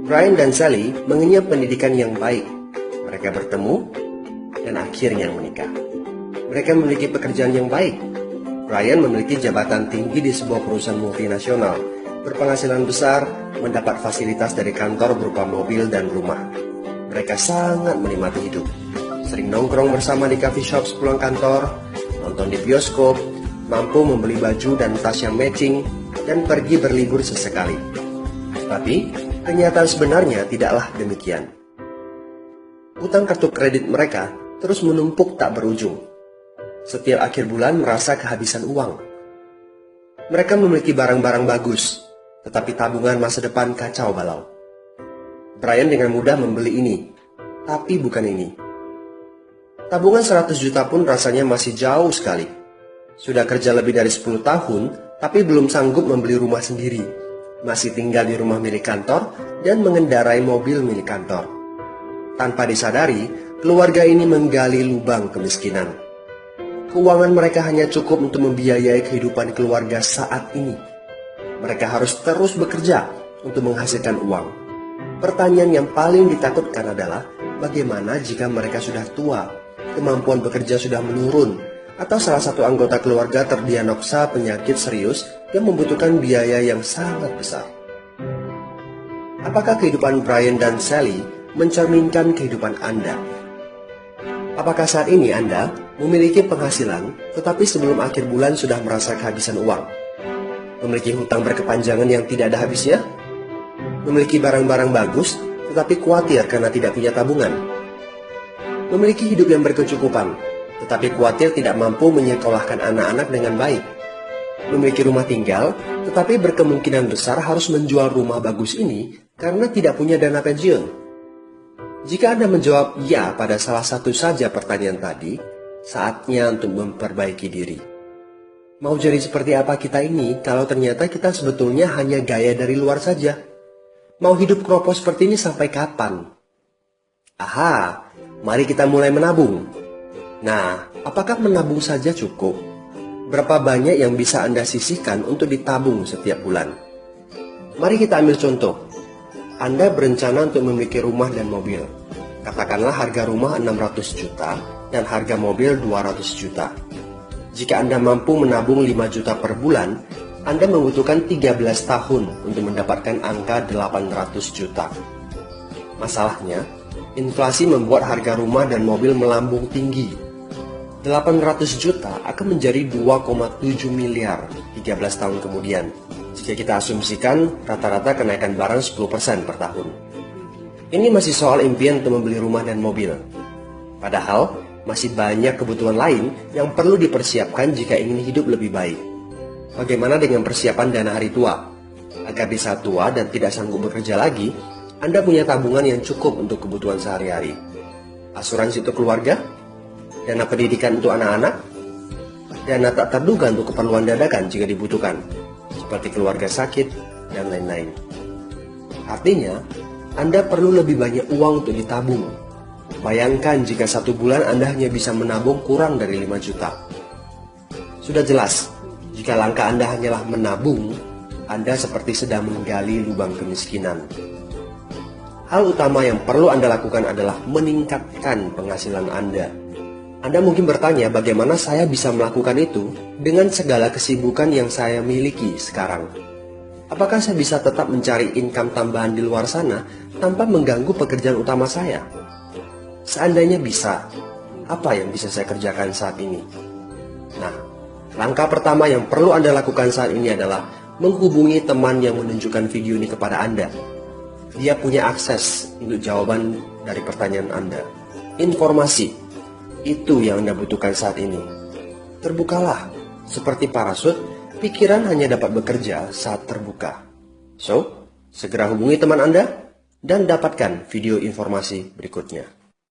Brian dan Sally mengenyam pendidikan yang baik. Mereka bertemu dan akhirnya menikah. Mereka memiliki pekerjaan yang baik. Brian memiliki jabatan tinggi di sebuah perusahaan multinasional, berpenghasilan besar, mendapat fasilitas dari kantor berupa mobil dan rumah. Mereka sangat menikmati hidup. Sering nongkrong bersama di coffee shop sepulang kantor, nonton di bioskop, mampu membeli baju dan tas yang matching, dan pergi berlibur sesekali. Tapi, kenyataan sebenarnya tidaklah demikian. Utang kartu kredit mereka terus menumpuk tak berujung. Setiap akhir bulan merasa kehabisan uang. Mereka memiliki barang-barang bagus, tetapi tabungan masa depan kacau balau. Brian dengan mudah membeli ini, tapi bukan ini. Tabungan 100 juta pun rasanya masih jauh sekali. Sudah kerja lebih dari 10 tahun, tapi belum sanggup membeli rumah sendiri. Masih tinggal di rumah milik kantor dan mengendarai mobil milik kantor. Tanpa disadari, keluarga ini menggali lubang kemiskinan. Keuangan mereka hanya cukup untuk membiayai kehidupan keluarga saat ini. Mereka harus terus bekerja untuk menghasilkan uang. Pertanyaan yang paling ditakutkan adalah bagaimana jika mereka sudah tua, kemampuan bekerja sudah menurun, atau salah satu anggota keluarga terdiagnosa penyakit serius yang membutuhkan biaya yang sangat besar. Apakah kehidupan Brian dan Sally mencerminkan kehidupan Anda? Apakah saat ini Anda memiliki penghasilan, tetapi sebelum akhir bulan sudah merasa kehabisan uang? Memiliki hutang berkepanjangan yang tidak ada habisnya? Memiliki barang-barang bagus, tetapi khawatir karena tidak punya tabungan? Memiliki hidup yang berkecukupan, tetapi khawatir tidak mampu menyekolahkan anak-anak dengan baik? Memiliki rumah tinggal, tetapi berkemungkinan besar harus menjual rumah bagus ini karena tidak punya dana pensiun? Jika Anda menjawab ya pada salah satu saja pertanyaan tadi, saatnya untuk memperbaiki diri. Mau jadi seperti apa kita ini kalau ternyata kita sebetulnya hanya gaya dari luar saja? Mau hidup kropos seperti ini sampai kapan? Aha, mari kita mulai menabung. Nah, apakah menabung saja cukup? Berapa banyak yang bisa Anda sisihkan untuk ditabung setiap bulan? Mari kita ambil contoh. Anda berencana untuk memiliki rumah dan mobil. Katakanlah harga rumah 600 juta dan harga mobil 200 juta. Jika Anda mampu menabung 5 juta per bulan, Anda membutuhkan 13 tahun untuk mendapatkan angka 800 juta. Masalahnya, inflasi membuat harga rumah dan mobil melambung tinggi. 800 juta akan menjadi 2,7 miliar 13 tahun kemudian. Jika kita asumsikan rata-rata kenaikan barang 10% per tahun. Ini masih soal impian untuk membeli rumah dan mobil. Padahal, masih banyak kebutuhan lain yang perlu dipersiapkan jika ingin hidup lebih baik. Bagaimana dengan persiapan dana hari tua? Agar bisa tua dan tidak sanggup bekerja lagi, Anda punya tabungan yang cukup untuk kebutuhan sehari-hari. Asuransi untuk keluarga? Dana pendidikan untuk anak-anak? Dana tak terduga untuk keperluan dadakan jika dibutuhkan, seperti keluarga sakit, dan lain-lain. Artinya, Anda perlu lebih banyak uang untuk ditabung. Bayangkan jika satu bulan Anda hanya bisa menabung kurang dari 5 juta. Sudah jelas, jika langkah Anda hanyalah menabung, Anda seperti sedang menggali lubang kemiskinan. Hal utama yang perlu Anda lakukan adalah meningkatkan penghasilan Anda. Anda mungkin bertanya bagaimana saya bisa melakukan itu dengan segala kesibukan yang saya miliki sekarang. Apakah saya bisa tetap mencari income tambahan di luar sana tanpa mengganggu pekerjaan utama saya? Seandainya bisa, apa yang bisa saya kerjakan saat ini? Nah, langkah pertama yang perlu Anda lakukan saat ini adalah menghubungi teman yang menunjukkan video ini kepada Anda. Dia punya akses untuk jawaban dari pertanyaan Anda. Informasi. Itu yang Anda butuhkan saat ini. Terbukalah, seperti parasut, pikiran hanya dapat bekerja saat terbuka. So, segera hubungi teman Anda dan dapatkan video informasi berikutnya.